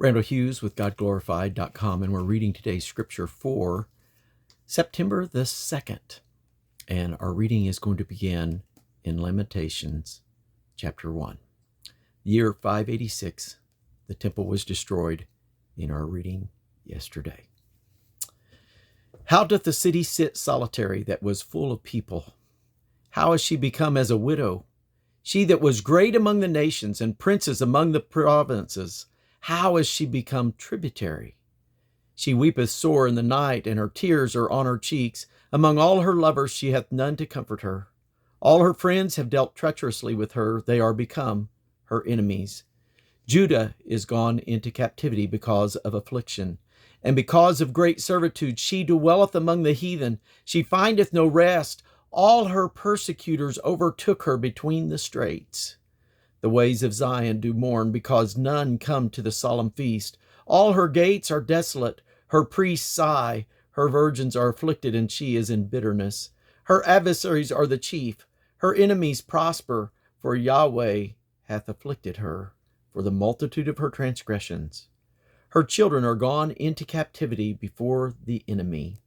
Randall Hughes with GodGlorified.com, and we're reading today's scripture for September the 2nd. And our reading is going to begin in Lamentations chapter 1. Year 586, the temple was destroyed in our reading yesterday. How doth the city sit solitary that was full of people? How is she become as a widow? She that was great among the nations and princes among the provinces, how is she become tributary? She weepeth sore in the night, and her tears are on her cheeks. Among all her lovers she hath none to comfort her. All her friends have dealt treacherously with her. They are become her enemies. Judah is gone into captivity because of affliction, and because of great servitude. She dwelleth among the heathen. She findeth no rest. All her persecutors overtook her between the straits. The ways of Zion do mourn, because none come to the solemn feast. All her gates are desolate. Her priests sigh. Her virgins are afflicted, and she is in bitterness. Her adversaries are the chief. Her enemies prosper, for Yahweh hath afflicted her, for the multitude of her transgressions. Her children are gone into captivity before the enemy.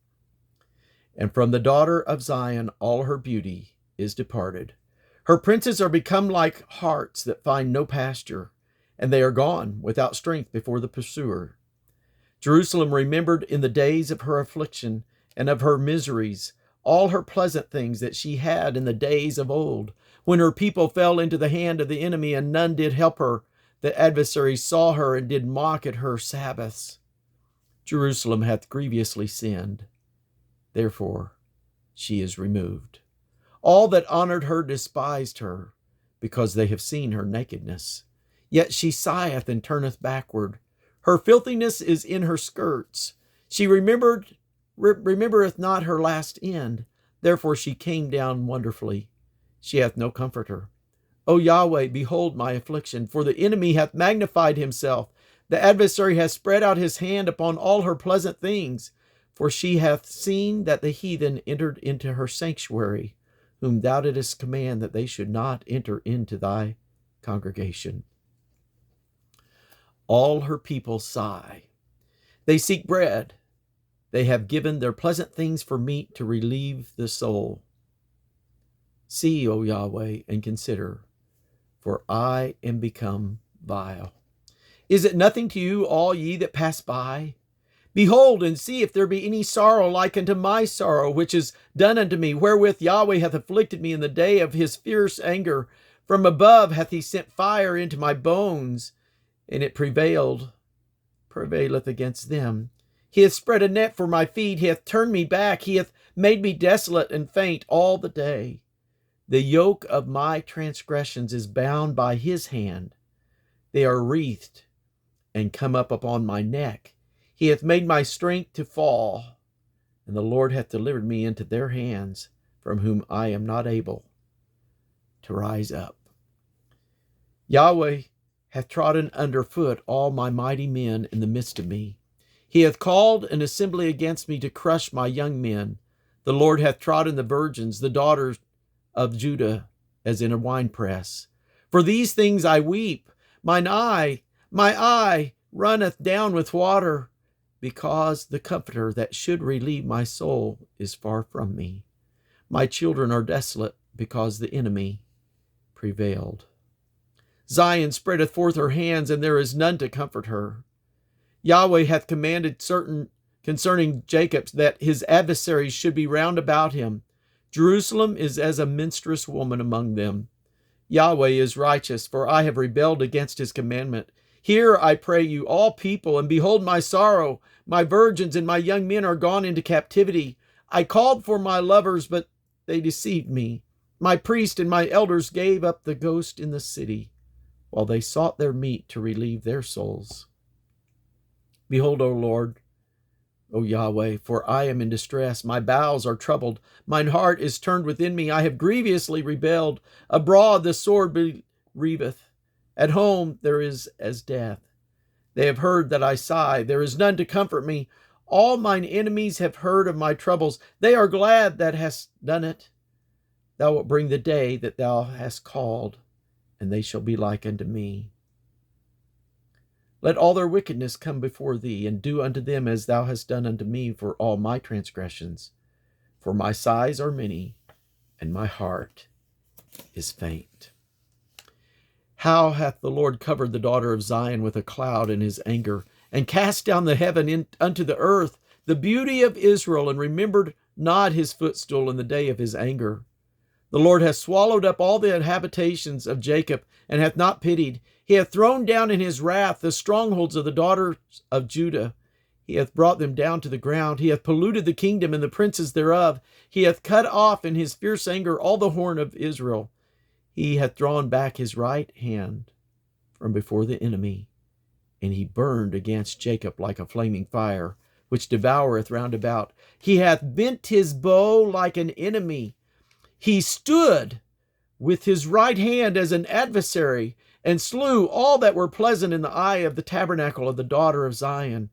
And from the daughter of Zion all her beauty is departed. Her princes are become like harts that find no pasture, and they are gone without strength before the pursuer. Jerusalem remembered in the days of her affliction and of her miseries all her pleasant things that she had in the days of old, when her people fell into the hand of the enemy, and none did help her. The adversaries saw her and did mock at her Sabbaths. Jerusalem hath grievously sinned, therefore she is removed. All that honored her despised her, because they have seen her nakedness. Yet she sigheth and turneth backward. Her filthiness is in her skirts. She remembereth not her last end. Therefore she came down wonderfully. She hath no comforter. O Yahweh, behold my affliction, for the enemy hath magnified himself. The adversary hath spread out his hand upon all her pleasant things. For she hath seen that the heathen entered into her sanctuary, whom thou didst command that they should not enter into thy congregation. All her people sigh. They seek bread. They have given their pleasant things for meat to relieve the soul. See, O Yahweh, and consider, for I am become vile. Is it nothing to you, all ye that pass by? Behold, and see if there be any sorrow like unto my sorrow, which is done unto me, wherewith Yahweh hath afflicted me in the day of his fierce anger. From above hath he sent fire into my bones, and it prevaileth against them. He hath spread a net for my feet. He hath turned me back. He hath made me desolate and faint all the day. The yoke of my transgressions is bound by his hand. They are wreathed and come up upon my neck. He hath made my strength to fall, and the Lord hath delivered me into their hands, from whom I am not able to rise up. Yahweh hath trodden under foot all my mighty men in the midst of me. He hath called an assembly against me to crush my young men. The Lord hath trodden the virgins, the daughters of Judah, as in a winepress. For these things I weep. My eye runneth down with water, because the comforter that should relieve my soul is far from me. My children are desolate, because the enemy prevailed. Zion spreadeth forth her hands, and there is none to comfort her. Yahweh hath commanded certain concerning Jacob, that his adversaries should be round about him. Jerusalem is as a minstrous woman among them. Yahweh is righteous, for I have rebelled against his commandment. Hear, I pray you, all people, and behold my sorrow. My virgins and my young men are gone into captivity. I called for my lovers, but they deceived me. My priest and my elders gave up the ghost in the city, while they sought their meat to relieve their souls. Behold, O Lord, O Yahweh, for I am in distress. My bowels are troubled. Mine heart is turned within me. I have grievously rebelled. Abroad the sword bereaveth. At home there is as death. They have heard that I sigh. There is none to comfort me. All mine enemies have heard of my troubles. They are glad that hast done it. Thou wilt bring the day that thou hast called, and they shall be like unto me. Let all their wickedness come before thee, and do unto them as thou hast done unto me for all my transgressions. For my sighs are many, and my heart is faint. How hath the Lord covered the daughter of Zion with a cloud in his anger, and cast down the heaven unto the earth the beauty of Israel, and remembered not his footstool in the day of his anger. The Lord hath swallowed up all the habitations of Jacob, and hath not pitied. He hath thrown down in his wrath the strongholds of the daughters of Judah. He hath brought them down to the ground. He hath polluted the kingdom and the princes thereof. He hath cut off in his fierce anger all the horn of Israel. He hath drawn back his right hand from before the enemy, and he burned against Jacob like a flaming fire, which devoureth round about. He hath bent his bow like an enemy. He stood with his right hand as an adversary, and slew all that were pleasant in the eye of the tabernacle of the daughter of Zion.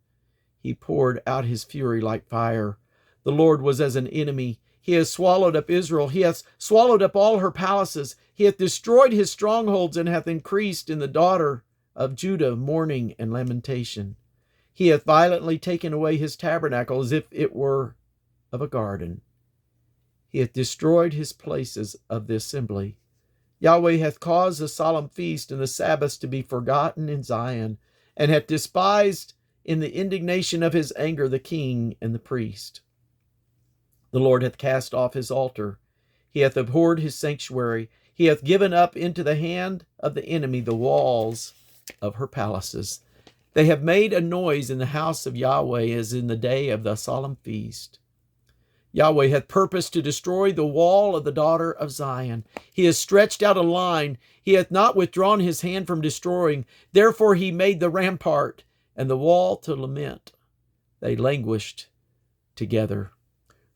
He poured out his fury like fire. The Lord was as an enemy. He has swallowed up Israel. He hath swallowed up all her palaces. He hath destroyed his strongholds, and hath increased in the daughter of Judah mourning and lamentation. He hath violently taken away his tabernacle as if it were of a garden. He hath destroyed his places of the assembly. Yahweh hath caused the solemn feast and the Sabbaths to be forgotten in Zion, and hath despised in the indignation of his anger the king and the priest. The Lord hath cast off his altar. He hath abhorred his sanctuary. He hath given up into the hand of the enemy the walls of her palaces. They have made a noise in the house of Yahweh as in the day of the solemn feast. Yahweh hath purposed to destroy the wall of the daughter of Zion. He has stretched out a line. He hath not withdrawn his hand from destroying. Therefore he made the rampart and the wall to lament. They languished together.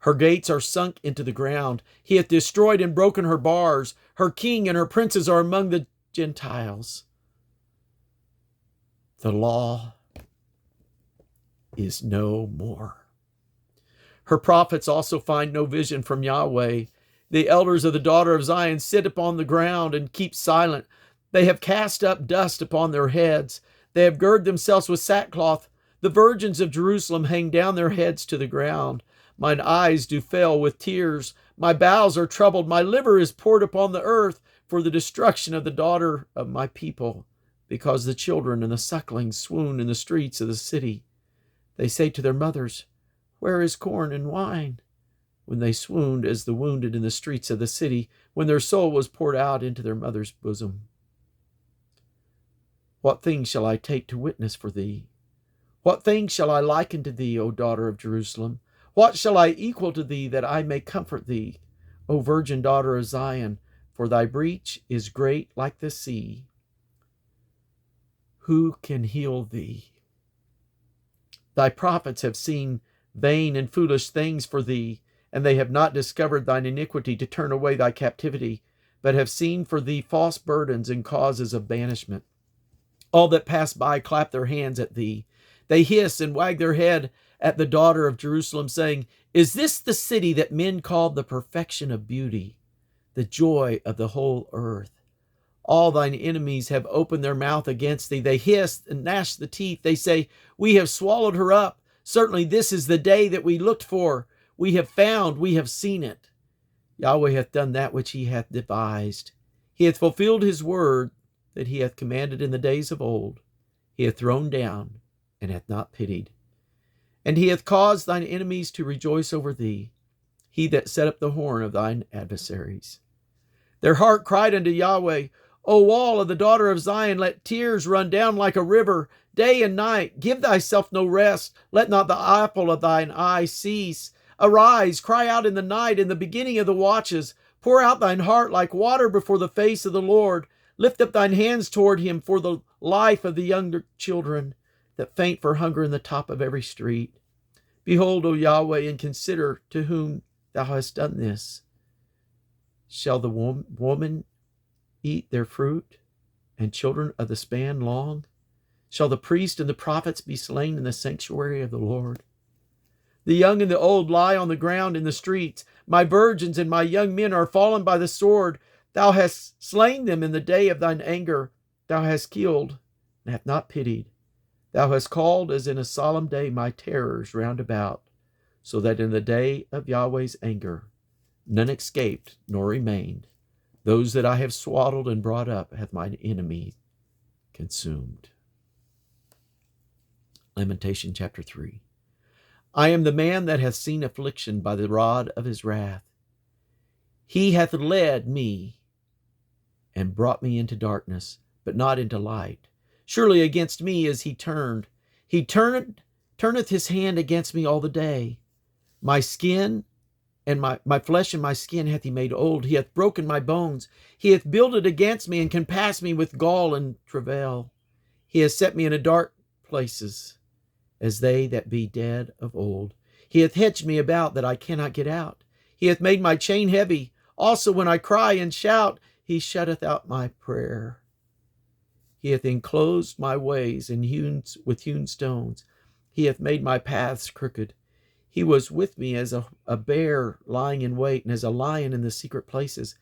Her gates are sunk into the ground. He hath destroyed and broken her bars. Her king and her princes are among the Gentiles. The law is no more. Her prophets also find no vision from Yahweh. The elders of the daughter of Zion sit upon the ground and keep silent. They have cast up dust upon their heads. They have girded themselves with sackcloth. The virgins of Jerusalem hang down their heads to the ground. Mine eyes do fail with tears. My bowels are troubled. My liver is poured upon the earth for the destruction of the daughter of my people, because the children and the sucklings swoon in the streets of the city. They say to their mothers, Where is corn and wine? When they swooned as the wounded in the streets of the city, when their soul was poured out into their mother's bosom. What things shall I take to witness for thee? What things shall I liken to thee, O daughter of Jerusalem? What shall I equal to thee, that I may comfort thee, O virgin daughter of Zion? For thy breach is great like the sea. Who can heal thee? Thy prophets have seen vain and foolish things for thee, and they have not discovered thine iniquity to turn away thy captivity, but have seen for thee false burdens and causes of banishment. All that pass by clap their hands at thee. They hiss and wag their head at the daughter of Jerusalem, saying, Is this the city that men called the perfection of beauty, the joy of the whole earth? All thine enemies have opened their mouth against thee. They hiss and gnash the teeth. They say, We have swallowed her up. Certainly this is the day that we looked for. We have found, we have seen it. Yahweh hath done that which he hath devised. He hath fulfilled his word that he hath commanded in the days of old. He hath thrown down and hath not pitied. And he hath caused thine enemies to rejoice over thee, he that set up the horn of thine adversaries. Their heart cried unto Yahweh, O wall of the daughter of Zion, let tears run down like a river, day and night. Give thyself no rest. Let not the apple of thine eye cease. Arise, cry out in the night, in the beginning of the watches. Pour out thine heart like water before the face of the Lord. Lift up thine hands toward him for the life of the younger children that faint for hunger in the top of every street. Behold, O Yahweh, and consider to whom thou hast done this. Shall the woman eat their fruit, and children of the span long? Shall the priest and the prophets be slain in the sanctuary of the Lord? The young and the old lie on the ground in the streets. My virgins and my young men are fallen by the sword. Thou hast slain them in the day of thine anger. Thou hast killed and hast not pitied. Thou hast called as in a solemn day my terrors round about, so that in the day of Yahweh's anger none escaped nor remained. Those that I have swaddled and brought up hath mine enemy consumed. Lamentation chapter 3. I am the man that hath seen affliction by the rod of his wrath. He hath led me and brought me into darkness, but not into light. Surely against me is he turned. He turneth his hand against me all the day. My skin and my flesh and my skin hath he made old. He hath broken my bones. He hath builded against me and compassed me with gall and travail. He has set me in a dark places, as they that be dead of old. He hath hedged me about that I cannot get out. He hath made my chain heavy. Also when I cry and shout, he shutteth out my prayer. He hath enclosed my ways with hewn stones. He hath made my paths crooked. He was with me as a bear lying in wait, and as a lion in the secret places.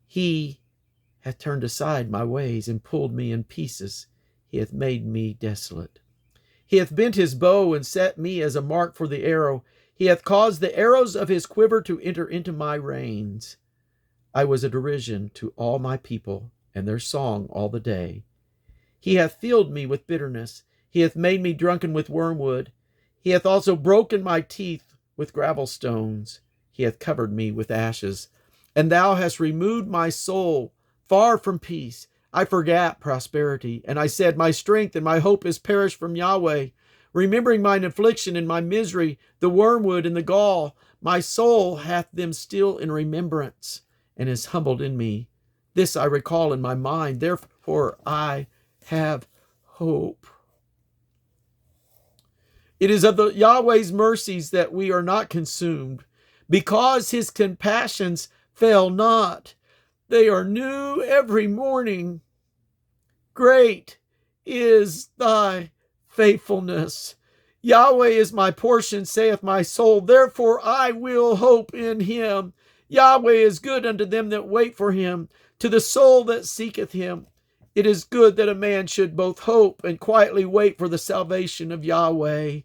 He hath turned aside my ways, and pulled me in pieces. He hath made me desolate. He hath bent his bow, and set me as a mark for the arrow. He hath caused the arrows of his quiver to enter into my reins. I was a derision to all my people, and their song all the day. He hath filled me with bitterness. He hath made me drunken with wormwood. He hath also broken my teeth with gravel stones. He hath covered me with ashes. And thou hast removed my soul far from peace. I forgat prosperity, and I said, my strength and my hope is perished from Yahweh. Remembering mine affliction and my misery, the wormwood and the gall, my soul hath them still in remembrance, and is humbled in me. This I recall in my mind, therefore I have hope. It is of the Yahweh's mercies that we are not consumed, because his compassions fail not. They are new every morning. Great is thy faithfulness. Yahweh is my portion, saith my soul. Therefore I will hope in him. Yahweh is good unto them that wait for him, to the soul that seeketh him. It is good that a man should both hope and quietly wait for the salvation of Yahweh.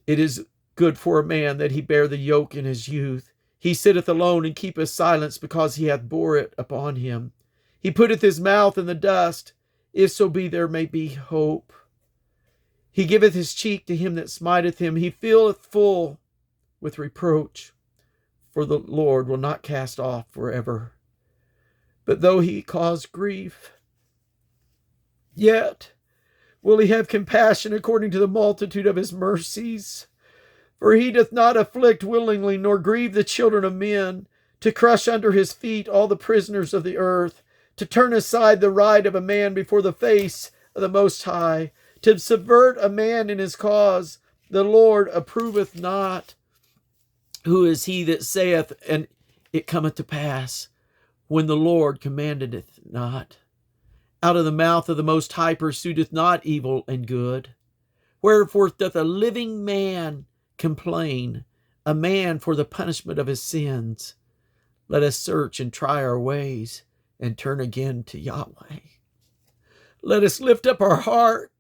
It is good for a man that he bear the yoke in his youth. He sitteth alone and keepeth silence, because he hath bore it upon him. He putteth his mouth in the dust, if so be there may be hope. He giveth his cheek to him that smiteth him. He filleth full with reproach. For the Lord will not cast off forever. But though he cause grief, yet will he have compassion according to the multitude of his mercies. For he doth not afflict willingly, nor grieve the children of men, to crush under his feet all the prisoners of the earth, to turn aside the right of a man before the face of the Most High, to subvert a man in his cause. The Lord approveth not. Who is he that saith, and it cometh to pass, when the Lord commanded it not? Out of the mouth of the Most High pursueth not evil and good. Wherefore doth a living man complain, a man for the punishment of his sins? Let us search and try our ways, and turn again to Yahweh. Let us lift up our heart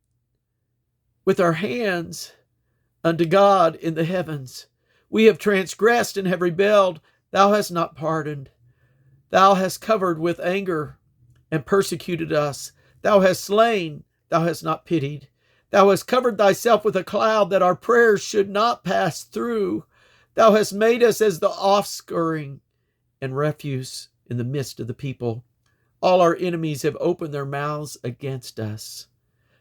with our hands unto God in the heavens. We have transgressed and have rebelled. Thou hast not pardoned. Thou hast covered with anger and persecuted us. Thou hast slain. Thou hast not pitied. Thou hast covered thyself with a cloud, that our prayers should not pass through. Thou hast made us as the offscouring and refuse in the midst of the people. All our enemies have opened their mouths against us.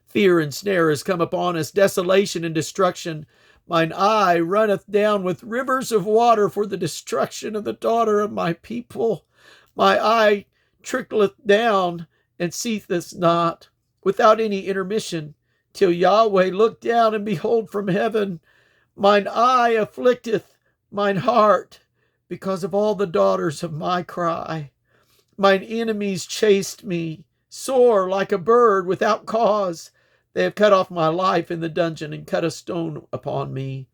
Fear and snare is come upon us, desolation and destruction. Mine eye runneth down with rivers of water for the destruction of the daughter of my people. My eye trickleth down and ceaseth not, without any intermission, till Yahweh look down and behold from heaven. Mine eye afflicteth mine heart, because of all the daughters of my cry. Mine enemies chased me, sore like a bird without cause. They have cut off my life in the dungeon, and cut a stone upon me.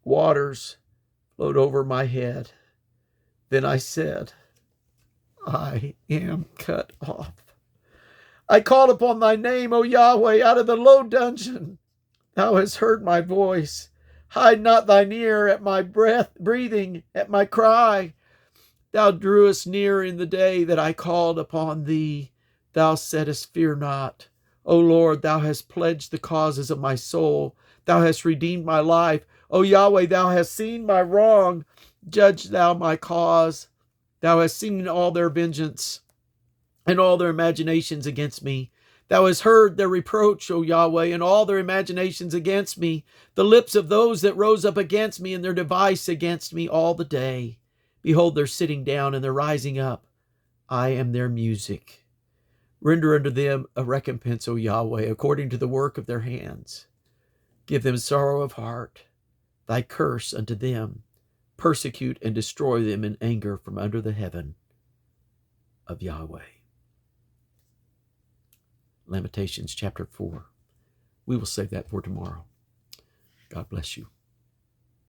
Waters flowed over my head. Then I said, I am cut off. I called upon thy name, O Yahweh, out of the low dungeon. Thou hast heard my voice. Hide not thine ear at my breathing, at my cry. Thou drewest near in the day that I called upon thee. Thou saidst, Fear not. O Lord, thou hast pledged the causes of my soul. Thou hast redeemed my life. O Yahweh, thou hast seen my wrong. Judge thou my cause. Thou hast seen all their vengeance and all their imaginations against me. Thou hast heard their reproach, O Yahweh, and all their imaginations against me, the lips of those that rose up against me and their device against me all the day. Behold, their sitting down and their rising up. I am their music. Render unto them a recompense, O Yahweh, according to the work of their hands. Give them sorrow of heart, thy curse unto them. Persecute and destroy them in anger from under the heaven of Yahweh. Lamentations chapter 4. We will save that for tomorrow. God bless you.